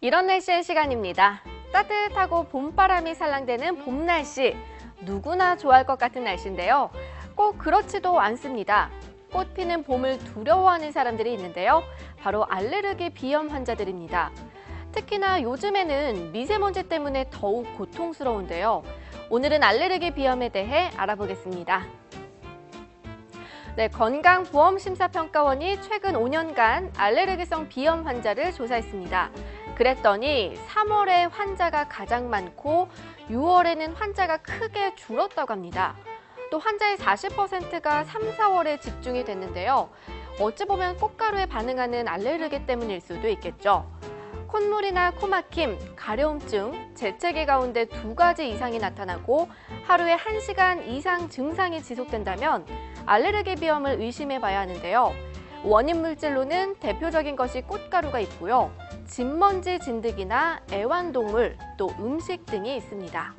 이런 날씨의 시간입니다. 따뜻하고 봄바람이 살랑대는 봄 날씨. 누구나 좋아할 것 같은 날씨인데요. 꼭 그렇지도 않습니다. 꽃 피는 봄을 두려워하는 사람들이 있는데요. 바로 알레르기 비염 환자들입니다. 특히나 요즘에는 미세먼지 때문에 더욱 고통스러운데요. 오늘은 알레르기 비염에 대해 알아보겠습니다. 네, 건강보험심사평가원이 최근 5년간 알레르기성 비염 환자를 조사했습니다. 그랬더니 3월에 환자가 가장 많고 6월에는 환자가 크게 줄었다고 합니다. 또 환자의 40%가 3, 4월에 집중이 됐는데요. 어찌 보면 꽃가루에 반응하는 알레르기 때문일 수도 있겠죠. 콧물이나 코막힘, 가려움증, 재채기 가운데 2가지 이상이 나타나고 하루에 1시간 이상 증상이 지속된다면 알레르기 비염을 의심해 봐야 하는데요. 원인 물질로는 대표적인 것이 꽃가루가 있고요. 진먼지 진드기나 애완동물, 또 음식 등이 있습니다.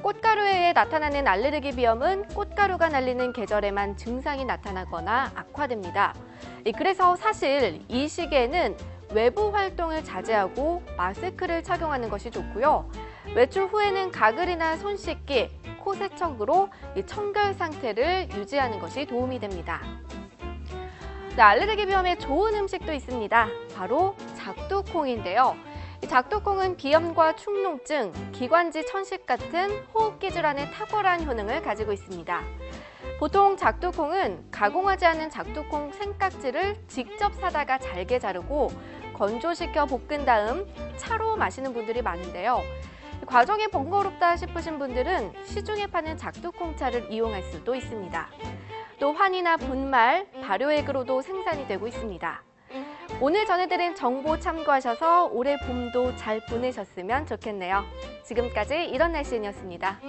꽃가루에 의해 나타나는 알레르기 비염은 꽃가루가 날리는 계절에만 증상이 나타나거나 악화됩니다. 그래서 사실 이 시기에는 외부 활동을 자제하고 마스크를 착용하는 것이 좋고요. 외출 후에는 가글이나 손 씻기, 코 세척으로 청결 상태를 유지하는 것이 도움이 됩니다. 네, 알레르기 비염에 좋은 음식도 있습니다. 바로 작두콩인데요. 작두콩은 비염과 축농증, 기관지 천식 같은 호흡기 질환에 탁월한 효능을 가지고 있습니다. 보통 작두콩은 가공하지 않은 작두콩 생깍지를 직접 사다가 잘게 자르고 건조시켜 볶은 다음 차로 마시는 분들이 많은데요. 과정이 번거롭다 싶으신 분들은 시중에 파는 작두콩차를 이용할 수도 있습니다. 또 환이나 분말, 발효액으로도 생산이 되고 있습니다. 오늘 전해드린 정보 참고하셔서 올해 봄도 잘 보내셨으면 좋겠네요. 지금까지 이런 날씨인이었습니다.